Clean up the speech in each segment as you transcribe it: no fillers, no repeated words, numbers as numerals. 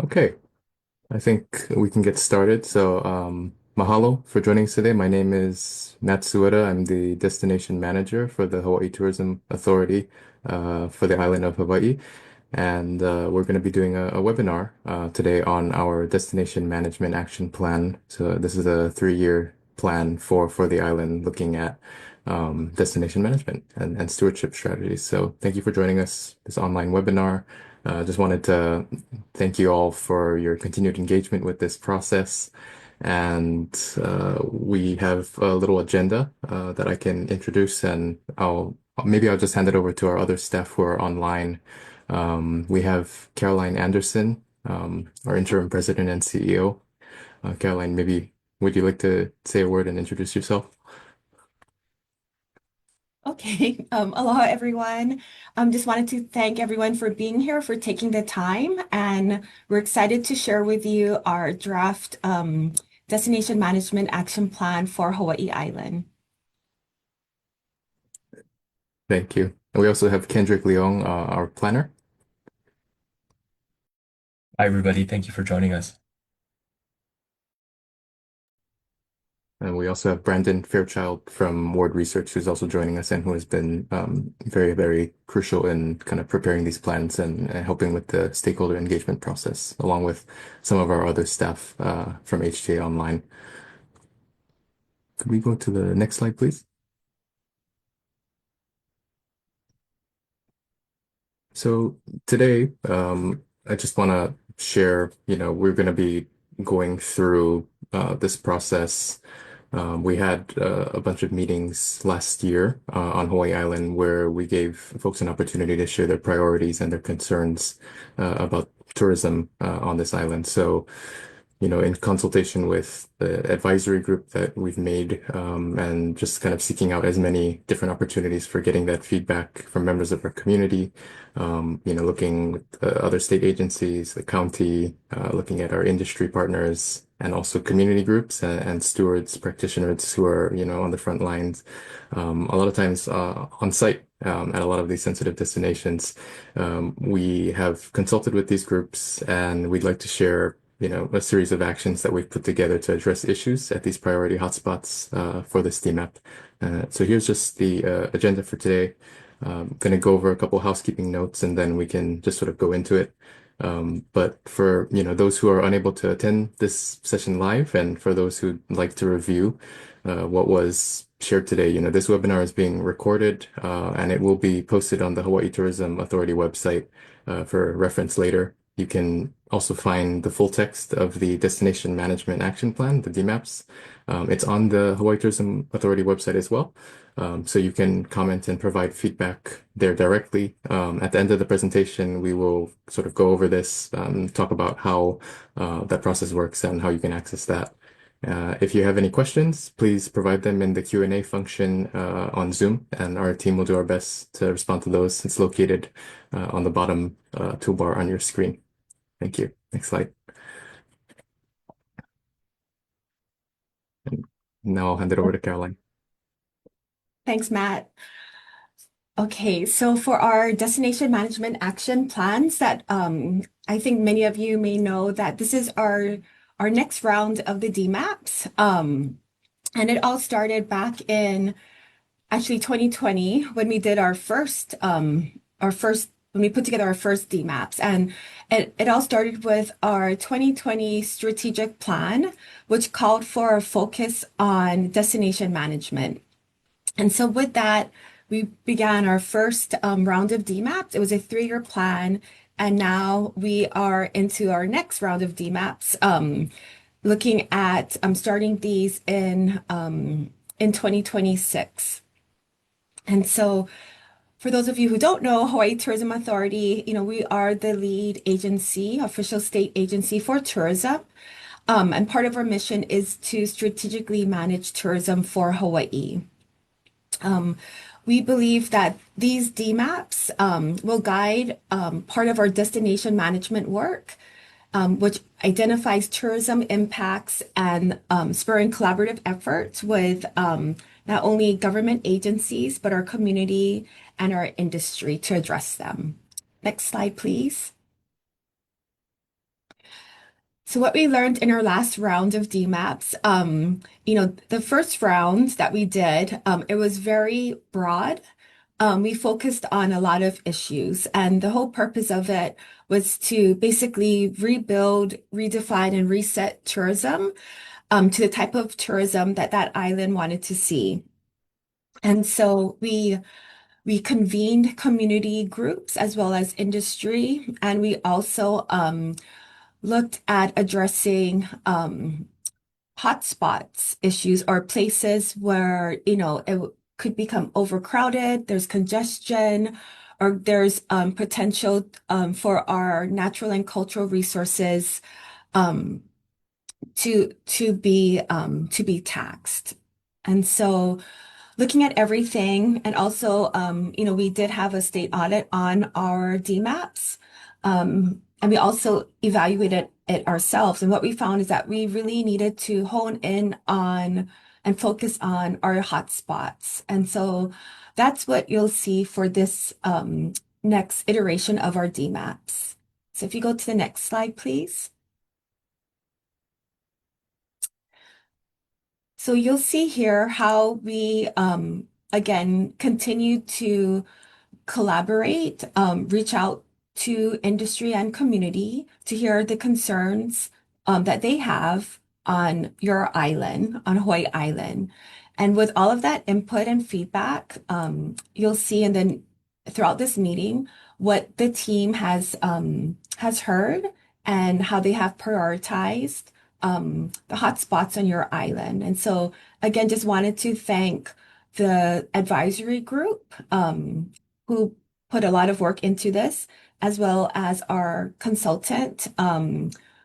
Okay, I think we can get started. Mahalo for joining us today. My name is Matt Sueda. I'm the destination manager for the Hawaii Tourism Authority for the island of Hawaii. And we're going to be doing a webinar today on our destination management action plan. So this is a 3-year plan for the island looking at destination management and stewardship strategies. So thank you for joining us this online webinar. Just wanted to thank you all for your continued engagement with this process. And we have a little agenda that I can introduce, and I'll just hand it over to our other staff who are online. We have Caroline Anderson, our interim president and CEO. Caroline, maybe would you like to say a word and introduce yourself? Okay. Aloha, everyone. Just wanted to thank everyone for being here, for taking the time, and we're excited to share with you our draft destination management action plan for Hawaii Island. Thank you. And we also have Kendrick Leong, our planner. Hi, everybody. Thank you for joining us. And we also have Brandon Fairchild from Ward Research, who's also joining us and who has been very, very crucial in kind of preparing these plans and helping with the stakeholder engagement process, along with some of our other staff from HTA Online. Could we go to the next slide, please? So today, I just want to share, we're going to be going through this process. We had a bunch of meetings last year on Hawaii Island where we gave folks an opportunity to share their priorities and their concerns about tourism on this island. So, in consultation with the advisory group that we've made, and just kind of seeking out as many different opportunities for getting that feedback from members of our community, looking with other state agencies, the county, looking at our industry partners, and also community groups and stewards, practitioners who are, on the front lines, a lot of times on site at a lot of these sensitive destinations. We have consulted with these groups, and we'd like to share a series of actions that we've put together to address issues at these priority hotspots for this DMAP. So here's just the agenda for today. Going to go over a couple housekeeping notes, and then we can just sort of go into it. But for those who are unable to attend this session live, and for those who'd like to review what was shared today, this webinar is being recorded, and it will be posted on the Hawaii Tourism Authority website for reference later. You can also find the full text of the Destination Management Action Plan, the DMAPs. It's on the Hawaii Tourism Authority website as well. So you can comment and provide feedback there directly. At the end of the presentation, we will sort of go over this, talk about how that process works and how you can access that. If you have any questions, please provide them in the Q&A function on Zoom, and our team will do our best to respond to those. It's located on the bottom toolbar on your screen. Thank you. Next slide. And now I'll hand it over to Caroline. Thanks, Matt. Okay, so for our destination management action plans that I think many of you may know that this is our next round of the DMAPs. And it all started back in actually 2020 when we did when we put together our first DMAPs. And it all started with our 2020 strategic plan, which called for a focus on destination management. And so with that, we began our first round of DMAPs. It was a 3-year plan. And now we are into our next round of DMAPs, looking at starting these in 2026. And so for those of you who don't know, Hawaii Tourism Authority, we are the lead agency, official state agency for tourism. And part of our mission is to strategically manage tourism for Hawaii. We believe that these DMAPs will guide part of our destination management work, which identifies tourism impacts and spurring collaborative efforts with not only government agencies, but our community and our industry to address them. Next slide, please. So what we learned in our last round of DMAPs, the first round that we did, it was very broad. We focused on a lot of issues, and the whole purpose of it was to basically rebuild, redefine, and reset tourism, to the type of tourism that that island wanted to see. And so we convened community groups as well as industry, and we also looked at addressing hotspots issues or places where, could become overcrowded, there's congestion, or there's potential for our natural and cultural resources um, to be taxed. And so looking at everything, and also, we did have a state audit on our DMAPs, and we also evaluated it ourselves. And what we found is that we really needed to hone in on and focus on our hotspots. And so that's what you'll see for this next iteration of our DMAPs. So if you go to the next slide, please. So you'll see here how we, again, continue to collaborate, reach out to industry and community to hear the concerns that they have on your island, on Hawaii Island. And with all of that input and feedback, you'll see, and then throughout this meeting, what the team has heard and how they have prioritized the hotspots on your island. And so, again, just wanted to thank the advisory group who put a lot of work into this, as well as our consultant,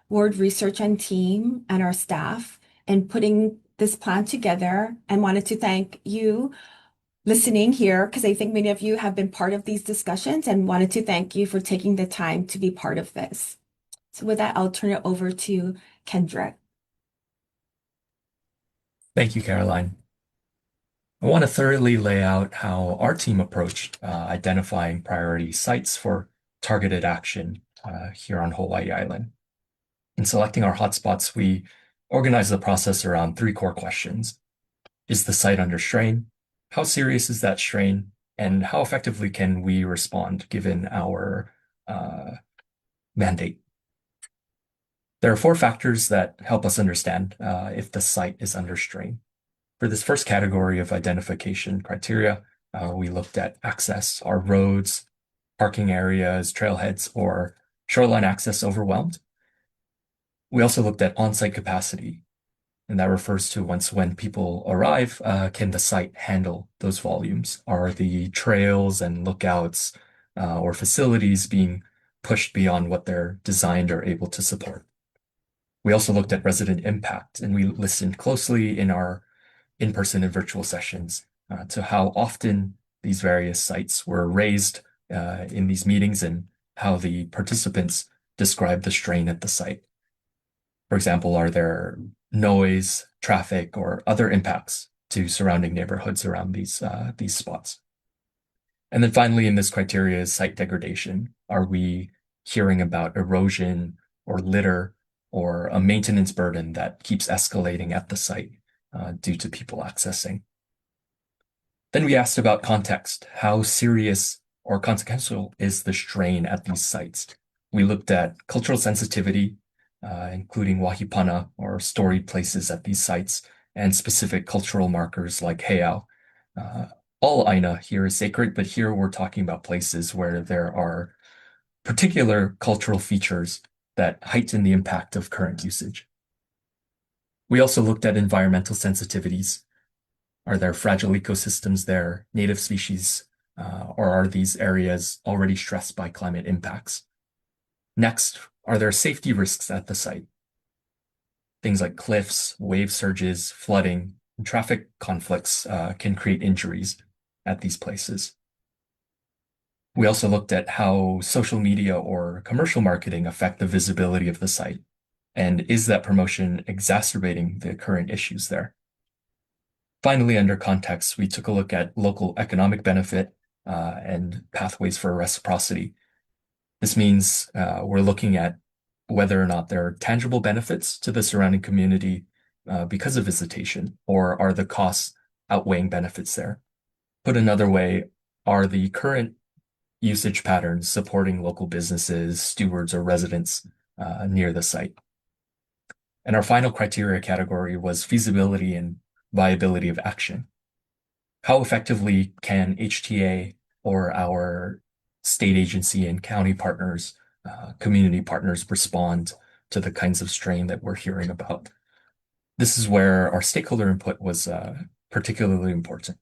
Ward Research and team, and our staff in putting this plan together. And wanted to thank you listening here, because I think many of you have been part of these discussions, and wanted to thank you for taking the time to be part of this. So with that, I'll turn it over to Kendrick. Thank you, Caroline. I want to thoroughly lay out how our team approached identifying priority sites for targeted action here on Hawaii Island. In selecting our hotspots, we organized the process around three core questions. Is the site under strain? How serious is that strain? And how effectively can we respond given our mandate? There are four factors that help us understand if the site is under strain. For this first category of identification criteria, we looked at access. Are roads, parking areas, trailheads, or shoreline access overwhelmed? We also looked at on-site capacity, and that refers to when people arrive, can the site handle those volumes? Are the trails and lookouts or facilities being pushed beyond what they're designed or able to support? We also looked at resident impact, and we listened closely in our in-person and virtual sessions to how often these various sites were raised in these meetings and how the participants described the strain at the site. For example, are there noise, traffic, or other impacts to surrounding neighborhoods around these spots? And then finally, in this criteria is site degradation. Are we hearing about erosion or litter or a maintenance burden that keeps escalating at the site due to people accessing? Then we asked about context. How serious or consequential is the strain at these sites? We looked at cultural sensitivity, including wahipana or storied places at these sites, and specific cultural markers like heiau. All aina here is sacred, but here we're talking about places where there are particular cultural features that heighten the impact of current usage. We also looked at environmental sensitivities. Are there fragile ecosystems there, native species, or are these areas already stressed by climate impacts? Next, are there safety risks at the site? Things like cliffs, wave surges, flooding, and traffic conflicts can create injuries at these places. We also looked at how social media or commercial marketing affect the visibility of the site. And is that promotion exacerbating the current issues there? Finally, under context, we took a look at local economic benefit and pathways for reciprocity. This means we're looking at whether or not there are tangible benefits to the surrounding community because of visitation, or are the costs outweighing benefits there? Put another way, are the current usage patterns supporting local businesses, stewards, or residents near the site? And our final criteria category was feasibility and viability of action. How effectively can HTA or our state agency and county partners, community partners respond to the kinds of strain that we're hearing about? This is where our stakeholder input was particularly important.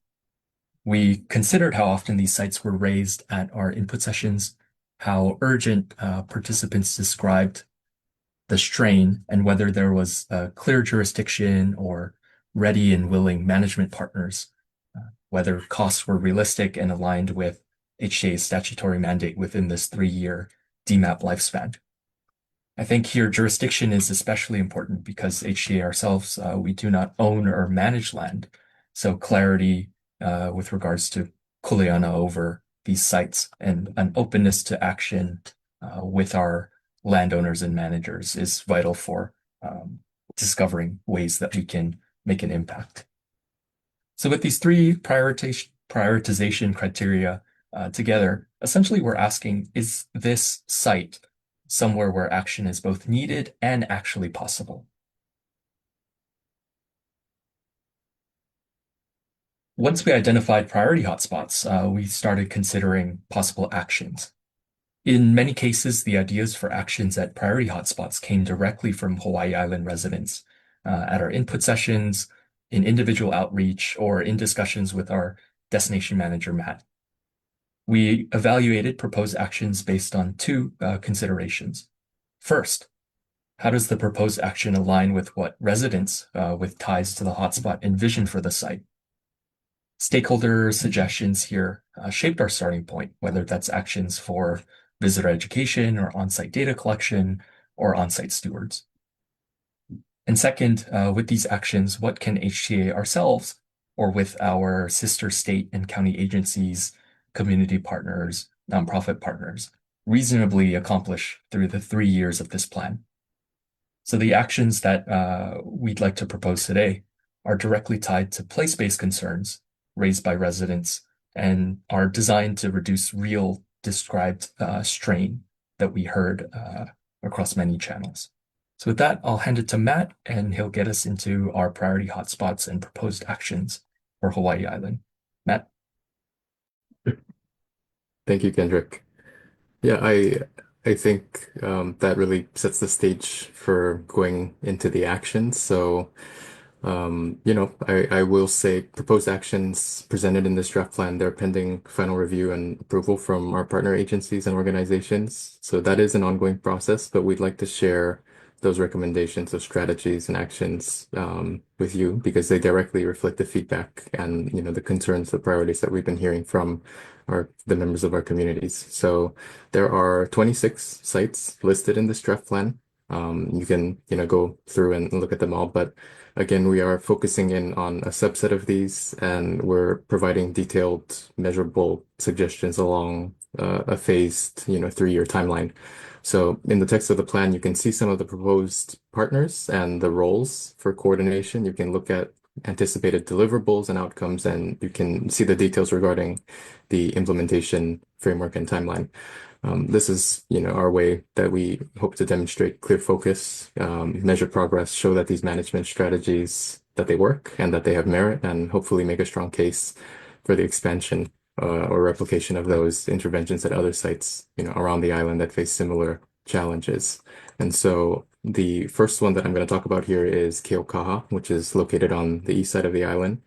We considered how often these sites were raised at our input sessions, how urgent participants described the strain, and whether there was a clear jurisdiction or ready and willing management partners, whether costs were realistic and aligned with HTA's statutory mandate within this 3-year DMAP lifespan. I think here jurisdiction is especially important because HTA ourselves, we do not own or manage land. So clarity with regards to kuleana over these sites and an openness to action with our landowners and managers is vital for discovering ways that we can make an impact. So with these 3 prioritization criteria together, essentially we're asking, is this site somewhere where action is both needed and actually possible? Once we identified priority hotspots, we started considering possible actions. In many cases, the ideas for actions at priority hotspots came directly from Hawaii Island residents at our input sessions, in individual outreach, or in discussions with our destination manager, Matt. We evaluated proposed actions based on 2 considerations. First, how does the proposed action align with what residents with ties to the hotspot envision for the site? Stakeholder suggestions here shaped our starting point, whether that's actions for visitor education or on-site data collection or on-site stewards. And second, with these actions, what can HTA ourselves or with our sister state and county agencies, community partners, nonprofit partners, reasonably accomplish through the 3 years of this plan? So the actions that we'd like to propose today are directly tied to place-based concerns raised by residents and are designed to reduce real described strain that we heard across many channels. So with that, I'll hand it to Matt, and he'll get us into our priority hotspots and proposed actions for Hawaii Island. Matt? Thank you, Kendrick. Yeah, I think that really sets the stage for going into the actions. So I will say proposed actions presented in this draft plan, they're pending final review and approval from our partner agencies and organizations. So that is an ongoing process, but we'd like to share those recommendations, those strategies and actions with you because they directly reflect the feedback and, the concerns, the priorities that we've been hearing from the members of our communities. So there are 26 sites listed in this draft plan. You can, go through and look at them all, but again, we are focusing in on a subset of these, and we're providing detailed, measurable suggestions along a phased, 3-year timeline. So in the text of the plan, you can see some of the proposed partners and the roles for coordination. You can look at anticipated deliverables and outcomes, and you can see the details regarding the implementation framework and timeline. This is, our way that we hope to demonstrate clear focus, measure progress, show that these management strategies, that they work and that they have merit, and hopefully make a strong case for the expansion or replication of those interventions at other sites, around the island that face similar challenges. And so the first one that I'm going to talk about here is Keaukaha, which is located on the east side of the island,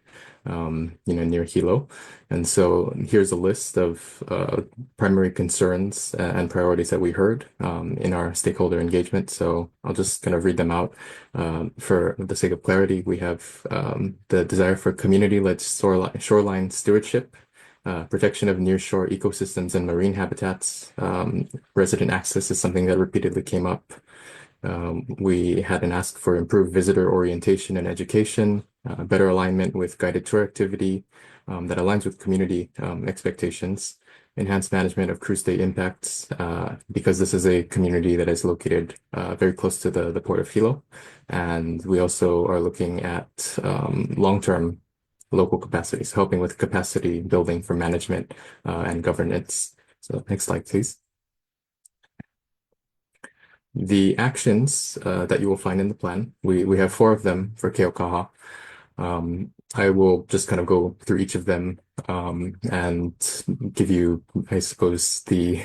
near Hilo. And so here's a list of primary concerns and priorities that we heard in our stakeholder engagement. So I'll just kind of read them out for the sake of clarity. We have the desire for community-led shoreline stewardship, protection of nearshore ecosystems and marine habitats. Resident access is something that repeatedly came up. We had an ask for improved visitor orientation and education, better alignment with guided tour activity that aligns with community expectations, enhanced management of cruise day impacts, because this is a community that is located very close to the port of Hilo. And we also are looking at long-term local capacities, helping with capacity building for management and governance. So next slide, please. The actions that you will find in the plan, we have four of them for Keaukaha. I will just kind of go through each of them and give you, I suppose, the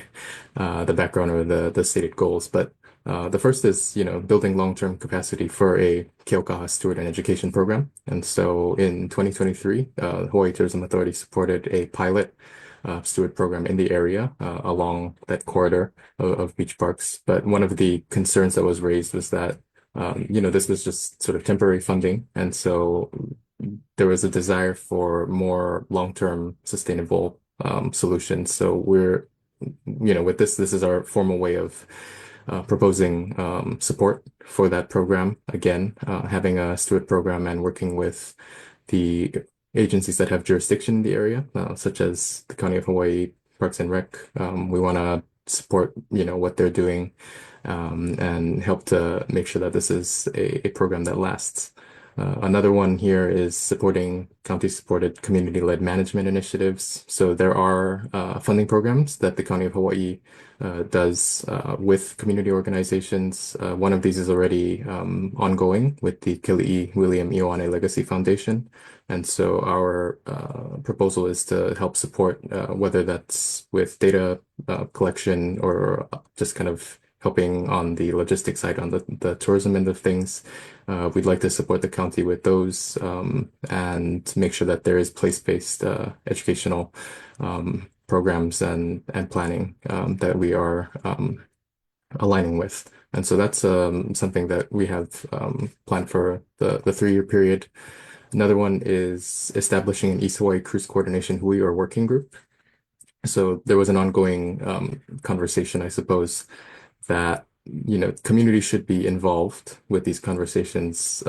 background or the stated goals. But the first is, building long-term capacity for a Keaukaha steward and education program. And so in 2023, Hawaii Tourism Authority supported a pilot steward program in the area along that corridor of beach parks. But one of the concerns that was raised was that this was just sort of temporary funding. And so there was a desire for more long-term sustainable solutions. So with this is our formal way of proposing support for that program. Again, having a steward program and working with the agencies that have jurisdiction in the area, such as the County of Hawaii Parks and Rec. We want to support, what they're doing and help to make sure that this is a program that lasts. Another one here is supporting county-supported community-led management initiatives. So there are funding programs that the County of Hawaii does with community organizations. One of these is already ongoing with the Kili'i William Ioane Legacy Foundation. And so our proposal is to help support whether that's with data collection or just kind of helping on the logistics side, on the tourism end of things. We'd like to support the county with those and make sure that there is place-based educational programs and planning that we are aligning with. And so that's something that we have planned for the 3-year period. Another one is establishing an East Hawaii Cruise Coordination Hui or working group. So there was an ongoing conversation, I suppose, that community should be involved with these conversations,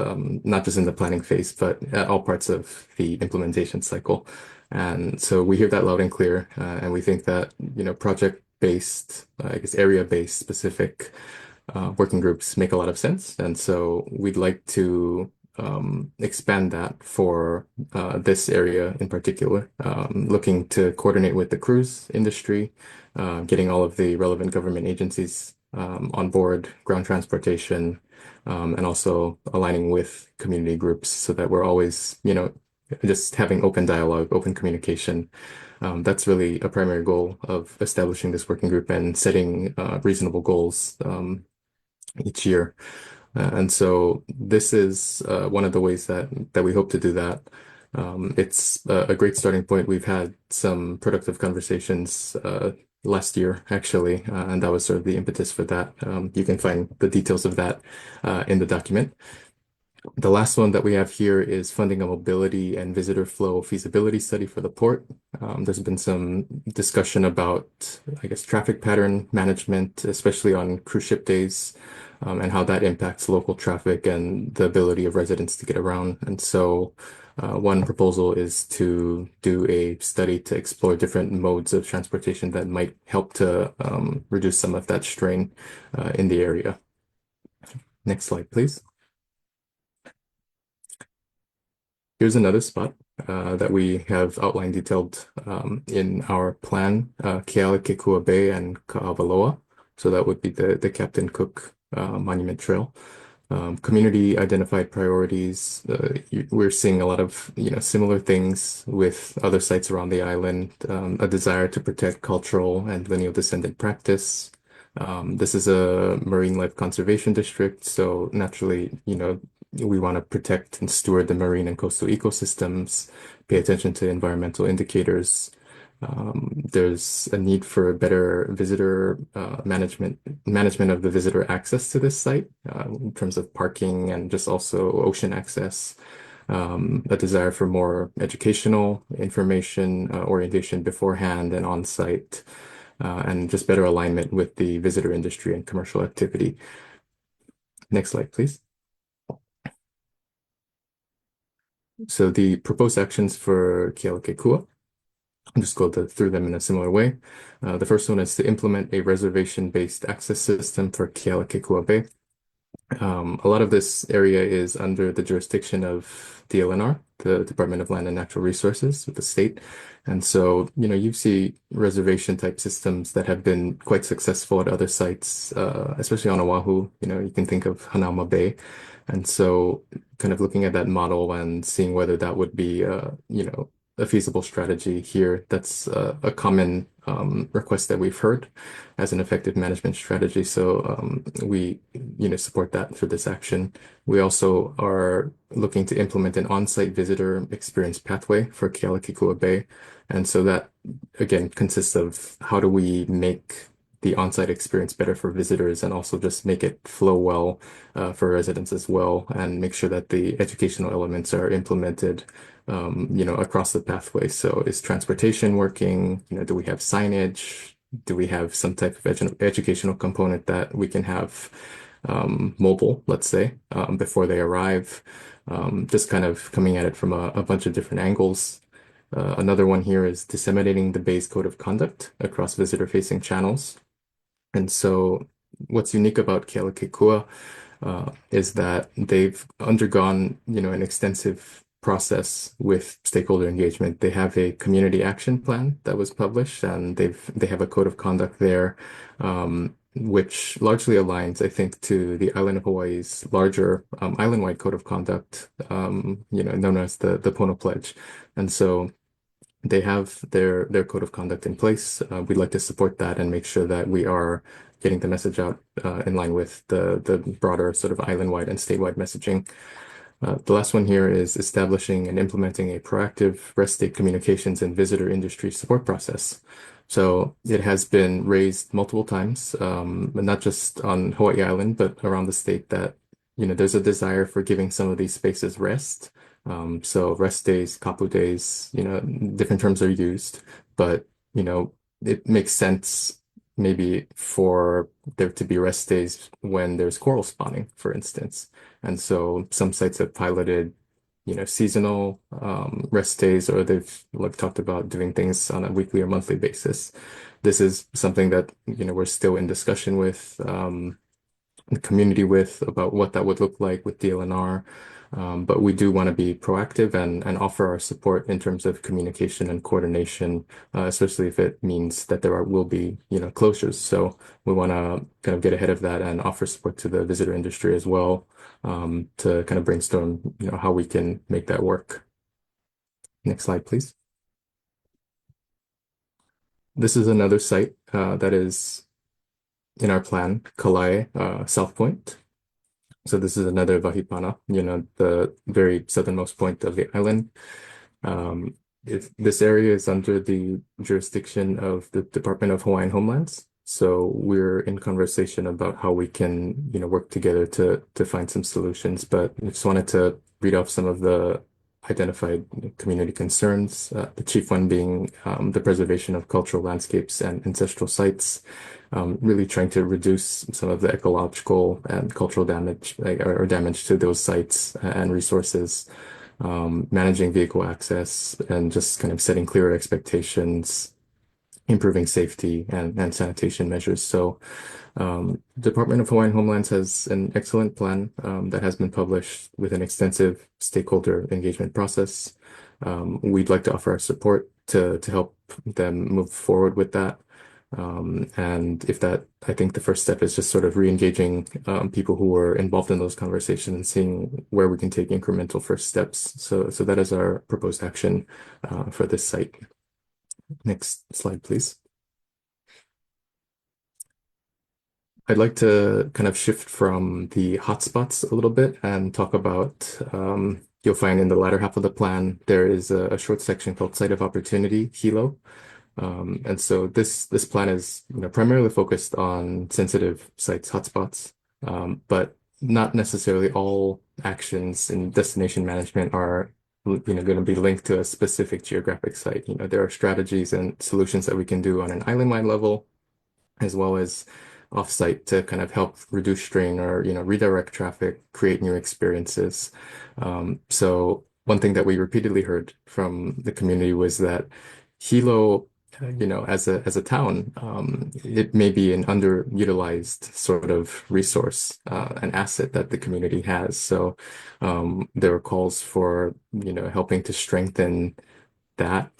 not just in the planning phase, but at all parts of the implementation cycle. And so we hear that loud and clear, and we think that project-based, I guess area-based specific working groups make a lot of sense. And so we'd like to expand that for this area in particular, looking to coordinate with the cruise industry, getting all of the relevant government agencies on board, ground transportation, and also aligning with community groups so that we're always, just having open dialogue, open communication. That's really a primary goal of establishing this working group and setting reasonable goals each year. And so this is one of the ways that we hope to do that. It's a great starting point. We've had some productive conversations last year, actually, and that was sort of the impetus for that. You can find the details of that in the document. The last one that we have here is funding a mobility and visitor flow feasibility study for the port. There's been some discussion about, I guess, traffic pattern management, especially on cruise ship days, and how that impacts local traffic and the ability of residents to get around. And so one proposal is to do a study to explore different modes of transportation that might help to reduce some of that strain in the area. Next slide, please. Here's another spot that we have outlined detailed in our plan, Kealakekua Bay and Ka'awaloa. So that would be the Captain Cook Monument Trail. Community identified priorities. We're seeing a lot of similar things with other sites around the island. A desire to protect cultural and lineal descendant practice. This is a marine life conservation district, so naturally, we want to protect and steward the marine and coastal ecosystems, pay attention to environmental indicators. There's a need for better visitor management of the visitor access to this site in terms of parking and just also ocean access. A desire for more educational information orientation beforehand and on site, and just better alignment with the visitor industry and commercial activity. Next slide, please. So the proposed actions for Kealakekua. I'll just go through them in a similar way. The first one is to implement a reservation-based access system for Kealakekua Bay. A lot of this area is under the jurisdiction of DLNR, the Department of Land and Natural Resources with the state. And so, you see reservation type systems that have been quite successful at other sites, especially on Oahu. You can think of Hanauma Bay. And so kind of looking at that model and seeing whether that would be, a feasible strategy here. That's a common request that we've heard as an effective management strategy. So we, support that for this action. We also are looking to implement an on-site visitor experience pathway for Kealakekua Bay. And so that, again, consists of how do we make the on-site experience better for visitors and also just make it flow well for residents as well and make sure that the educational elements are implemented across the pathway. So is transportation working? Do we have signage? Do we have some type of educational component that we can have mobile, let's say, before they arrive? Just kind of coming at it from a bunch of different angles. Another one here is disseminating the Bay's code of conduct across visitor-facing channels. And so what's unique about Kealakekua is that they've undergone, an extensive process with stakeholder engagement. They have a community action plan that was published, and they have a code of conduct there, which largely aligns, I think, to the island of Hawaii's larger island-wide code of conduct, known as the Pono Pledge. And so they have their code of conduct in place. We'd like to support that and make sure that we are getting the message out in line with the broader sort of island-wide and statewide messaging. The last one here is establishing and implementing a proactive rest state communications and visitor industry support process. So it has been raised multiple times, but not just on Hawaii Island, but around the state that, there's a desire for giving some of these spaces rest. So rest days, kapu days, different terms are used, but, it makes sense maybe for there to be rest days when there's coral spawning, for instance. And so some sites have piloted, seasonal rest days, or they've talked about doing things on a weekly or monthly basis. This is something that, we're still in discussion with the community with about what that would look like with DLNR. But we do want to be proactive and offer our support in terms of communication and coordination, especially if it means that will be, closures. So we want to kind of get ahead of that and offer support to the visitor industry as well, to kind of brainstorm, how we can make that work. Next slide, please. This is another site that is in our plan, Kalai, South Point. So this is another Vahipana, the very southernmost point of the island. This area is under the jurisdiction of the Department of Hawaiian Homelands. So we're in conversation about how we can, work together to find some solutions. But I just wanted to read off some of the identified community concerns. The chief one being the preservation of cultural landscapes and ancestral sites. Really trying to reduce some of the ecological and cultural damage or damage to those sites and resources, managing vehicle access and just kind of setting clearer expectations, improving safety and sanitation measures. So Department of Hawaiian Homelands has an excellent plan that has been published with an extensive stakeholder engagement process. We'd like to offer our support to help them move forward with that. And if that, I think the first step is just sort of re-engaging people who were involved in those conversations and seeing where we can take incremental first steps. So that is our proposed action for this site. Next slide, please. I'd like to kind of shift from the hotspots a little bit and talk about, you'll find in the latter half of the plan, there is a short section called Site of Opportunity, HILO. And so this plan is primarily focused on sensitive sites, hotspots, but not necessarily all actions in destination management are going to be linked to a specific geographic site. There are strategies and solutions that we can do on an island-wide level, as well as offsite to kind of help reduce strain or redirect traffic, create new experiences. So one thing that we repeatedly heard from the community was that Hilo, as a town, it may be an underutilized sort of resource, an asset that the community has. So there are calls for, helping to strengthen that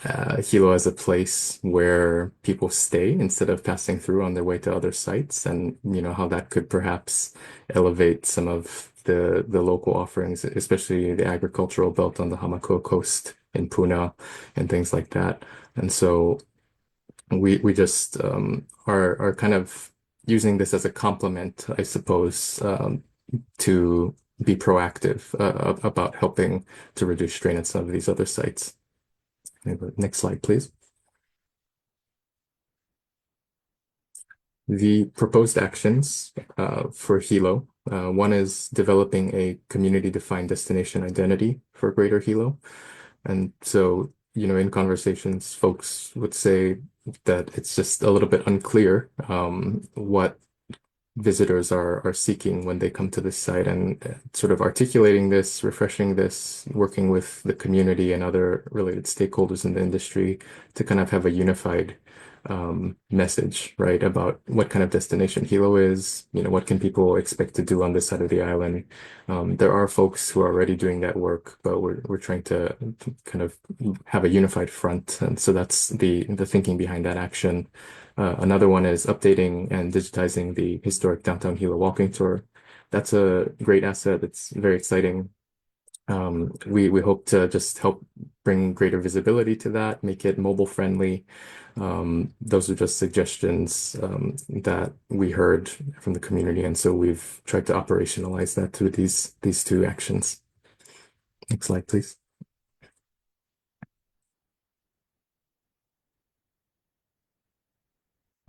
Hilo as a place where people stay instead of passing through on their way to other sites, and how that could perhaps elevate some of the local offerings, especially the agricultural belt on the Hamakua coast in Puna and things like that. And so we just are kind of using this as a complement, I suppose, to be proactive about helping to reduce strain at some of these other sites. Next slide, please. The proposed actions for Hilo. One is developing a community-defined destination identity for Greater Hilo. And so, in conversations, folks would say that it's just a little bit unclear what visitors are seeking when they come to this site, and sort of articulating this, refreshing this, working with the community and other related stakeholders in the industry to kind of have a unified message, right, about what kind of destination Hilo is, what can people expect to do on this side of the island. There are folks who are already doing that work, but we're trying to kind of have a unified front, and so that's the thinking behind that action. Another one is updating and digitizing the historic downtown Hilo walking tour. That's a great asset. It's very exciting. We hope to just help bring greater visibility to that, make it mobile friendly. Those are just suggestions that we heard from the community, and so we've tried to operationalize that through these two actions. Next slide, please.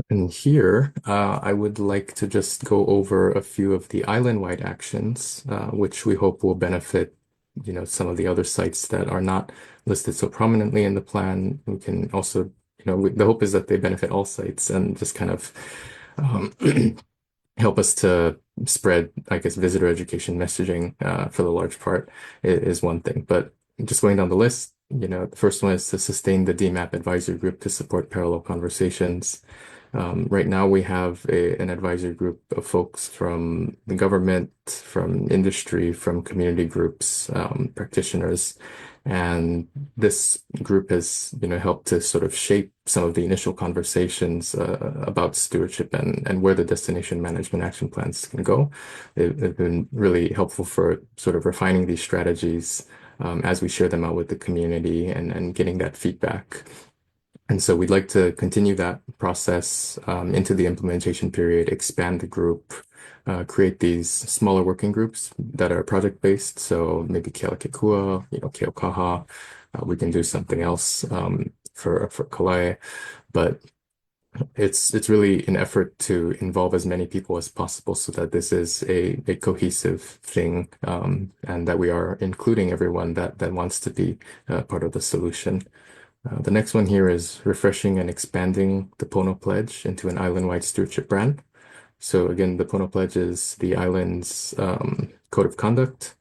And here, I would like to just go over a few of the island-wide actions, which we hope will benefit, some of the other sites that are not listed so prominently in the plan. We can also, the hope is that they benefit all sites and just kind of um, help us to spread, I guess, visitor education messaging for the large part is one thing. But just going down the list, the first one is to sustain the DMAP advisory group to support parallel conversations. Right now, we have an advisory group of folks from the government, from industry, from community groups, practitioners, and this group has, helped to sort of shape some of the initial conversations about stewardship and where the destination management action plans can go. They've been really helpful for sort of refining these strategies as we share them out with the community and getting that feedback. And so we'd like to continue that process into the implementation period, expand the group, create these smaller working groups that are project-based. So maybe Kealakekua, Keaukaha. We can do something else for Kauai, but it's really an effort to involve as many people as possible so that this is a cohesive thing, and that we are including everyone that wants to be part of the solution. The next one here is refreshing and expanding the Pono Pledge into an island-wide stewardship brand. So again, the Pono Pledge is the island's code of conduct.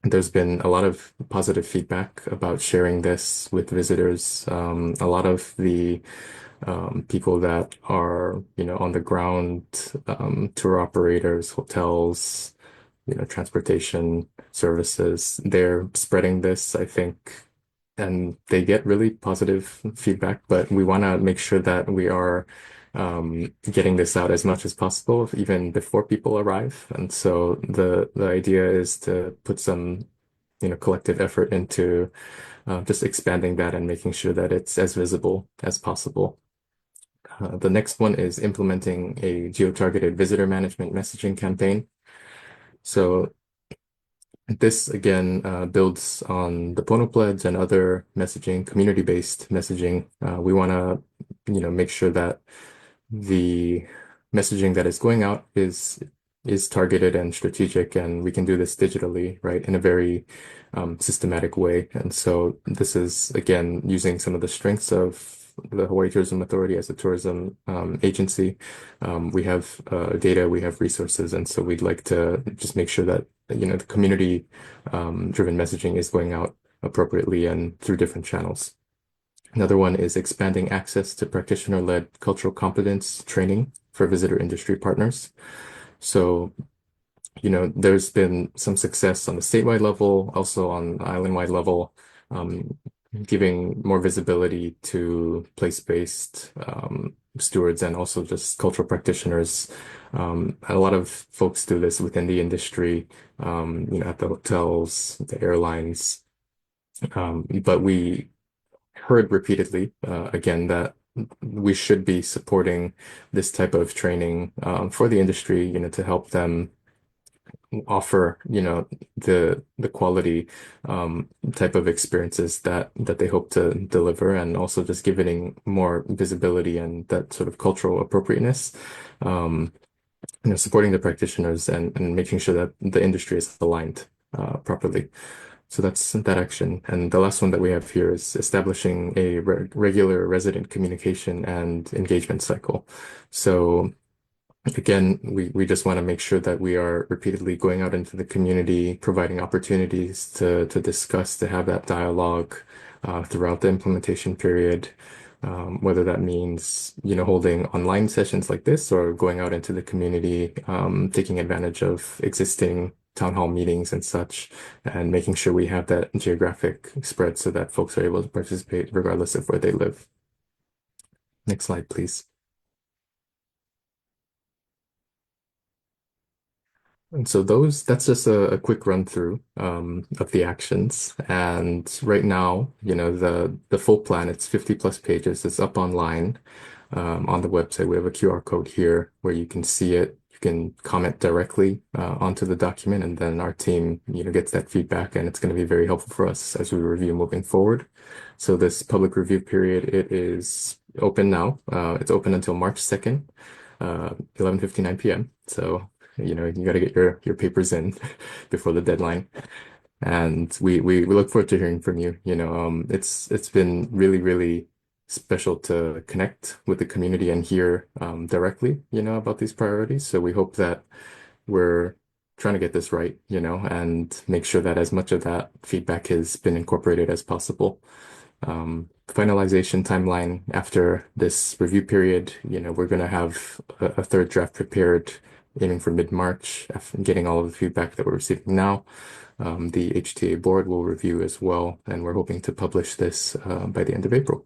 There's been a lot of positive feedback about sharing this with visitors. A lot of the people that are, on the ground, tour operators, hotels, transportation services, they're spreading this, I think, and they get really positive feedback, but we want to make sure that we are getting this out as much as possible, even before people arrive. And so the idea is to put some, collective effort into just expanding that and making sure that it's as visible as possible. The next one is implementing a geo-targeted visitor management messaging campaign. So this again builds on the Pono Pledge and other messaging, community-based messaging. We want to, make sure that the messaging that is going out is targeted and strategic, and we can do this digitally, right, in a very systematic way. And so this is again using some of the strengths of the Hawaii Tourism Authority as a tourism agency. We have data, we have resources, and so we'd like to just make sure that the community driven messaging is going out appropriately and through different channels. Another one is expanding access to practitioner-led cultural competence training for visitor industry partners. So, there's been some success on the statewide level, also on the island-wide level, um, giving more visibility to place-based stewards and also just cultural practitioners. A lot of folks do this within the industry, at the hotels, the airlines. But we heard repeatedly, again, that we should be supporting this type of training for the industry, to help them offer, the quality type of experiences that they hope to deliver, and also just giving more visibility and that sort of cultural appropriateness. Um, Supporting the practitioners and making sure that the industry is aligned properly. So that's that action. And the last one that we have here is establishing a regular resident communication and engagement cycle. So again, we just want to make sure that we are repeatedly going out into the community, providing opportunities to discuss, to have that dialogue throughout the implementation period. Whether that means, holding online sessions like this or going out into the community, taking advantage of existing town hall meetings and such, and making sure we have that geographic spread so that folks are able to participate regardless of where they live. Next slide, please. And so that's just a quick run through of the actions. And right now, the full plan, it's 50 plus pages. It's up online on the website. We have a QR code here where you can see it. You can comment directly onto the document, and then our team, gets that feedback, and it's going to be very helpful for us as we review moving forward. So this public review period, it is open now. It's open until March 2nd, 11:59 p.m. So you got to get your papers in before the deadline. And we look forward to hearing from you. It's been really, really special to connect with the community and hear directly, about these priorities. So we hope that we're trying to get this right, and make sure that as much of that feedback has been incorporated as possible. Finalization timeline after this review period, we're going to have a third draft prepared, aiming for mid-March, after getting all of the feedback that we're receiving now. The HTA board will review as well, and we're hoping to publish this by the end of April.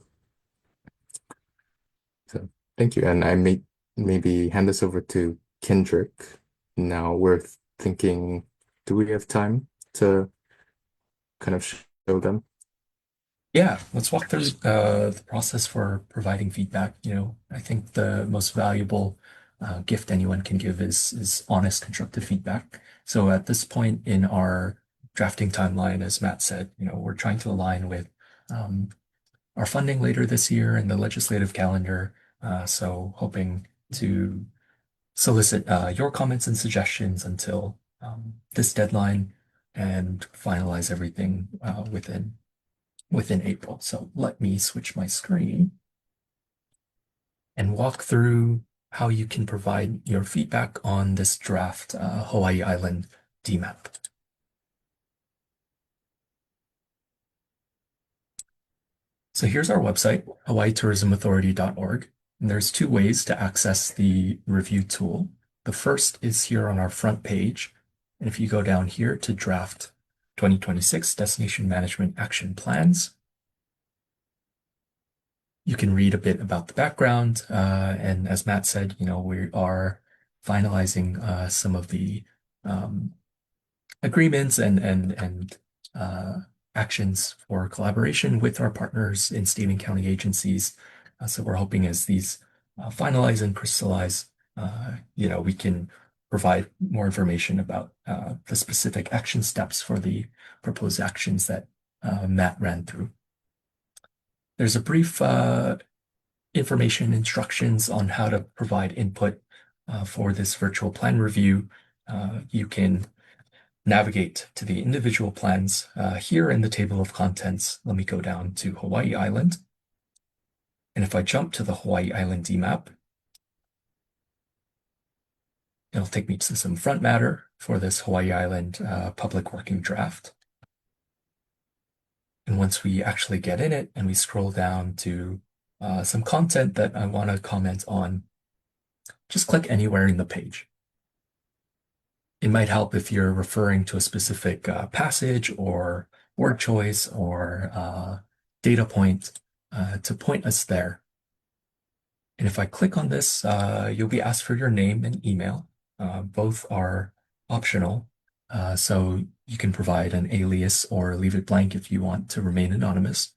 So thank you. And I may maybe hand this over to Kendrick. Now we're thinking, do we have time to kind of show them? Yeah, let's walk through the process for providing feedback. I think the most valuable gift anyone can give is honest, constructive feedback. So at this point in our drafting timeline, as Matt said, we're trying to align with um, our funding later this year and the legislative calendar. So hoping to solicit your comments and suggestions until this deadline and finalize everything within April. So let me switch my screen and walk through how you can provide your feedback on this draft Hawaii Island DMAP. So here's our website, hawaiitourismauthority.org. And there's two ways to access the review tool. The first is here on our front page. And if you go down here to draft 2026 Destination Management Action Plans, you can read a bit about the background. And as Matt said, we are finalizing some of the agreements and actions for collaboration with our partners in state and county agencies. So we're hoping as these finalize and crystallize, we can provide more information about the specific action steps for the proposed actions that Matt ran through. There's a brief information instructions on how to provide input for this virtual plan review. You can navigate to the individual plans here in the table of contents. Let me go down to Hawaii Island. And if I jump to the Hawaii Island DMAP, it'll take me to some front matter for this Hawaii Island public working draft. And once we actually get in it and we scroll down to some content that I want to comment on, just click anywhere in the page. It might help if you're referring to a specific passage or word choice or data point to point us there. And if I click on this, you'll be asked for your name and email. Both are optional, so you can provide an alias or leave it blank if you want to remain anonymous.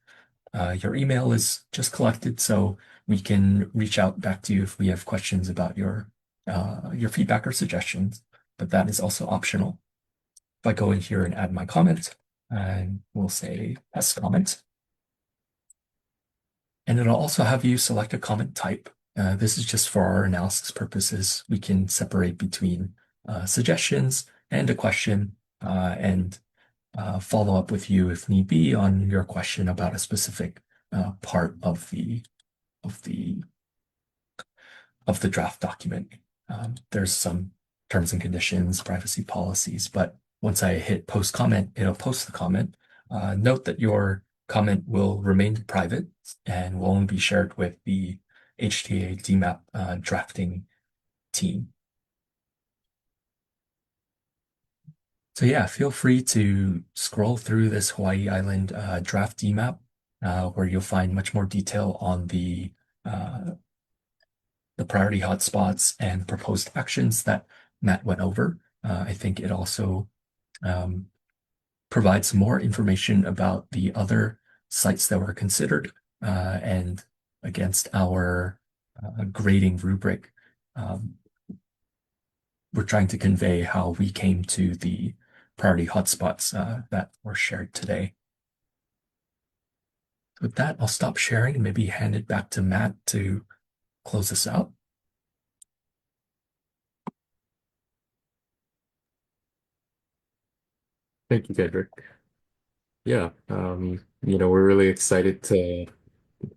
Your email is just collected, so we can reach out back to you if we have questions about your feedback or suggestions, but that is also optional. If I go in here and add my comment, and we'll say test comment, and it'll also have you select a comment type. This is just for our analysis purposes. We can separate between suggestions and a question, and follow up with you if need be on your question about a specific part of the draft document. There's some terms and conditions, privacy policies, but once I hit post comment, it'll post the comment. Note that your comment will remain private and will only be shared with the HTA DMAP drafting team. So yeah, feel free to scroll through this Hawaii Island draft DMAP, where you'll find much more detail on the priority hotspots and proposed actions that Matt went over. I think it also provides more information about the other sites that were considered and against our grading rubric. We're trying to convey how we came to the priority hotspots that were shared today. With that, I'll stop sharing and maybe hand it back to Matt to close this out. Thank you, Kendrick. Yeah, we're really excited to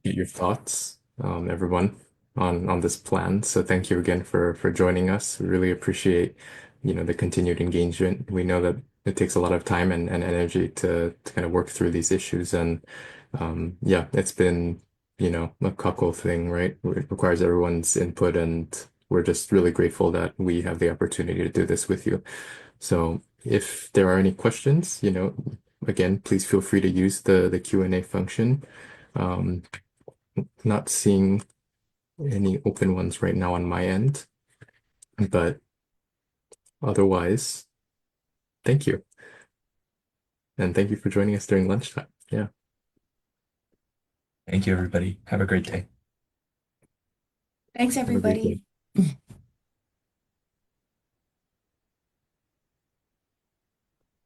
get your thoughts, everyone, on this plan. So thank you again for joining us. We really appreciate, the continued engagement. We know that it takes a lot of time and energy to kind of work through these issues. And yeah, it's been, a couple thing, right? It requires everyone's input, and we're just really grateful that we have the opportunity to do this with you. So if there are any questions, again, please feel free to use the Q&A function. Um, Not seeing any open ones right now on my end, but otherwise, thank you. And thank you for joining us during lunchtime. Yeah. Thank you, everybody. Have a great day. Thanks, Have a great day. everybody.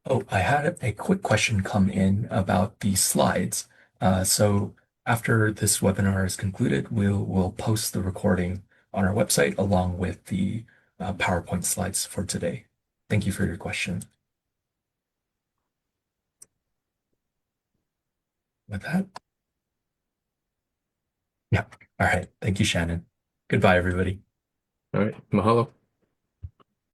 Oh, I had a quick question come in about the slides. So after this webinar is concluded, we'll post the recording on our website along with the PowerPoint slides for today. Thank you for your question. With that, yeah. All right. Thank you, Shannon. Goodbye, everybody. All right. Mahalo.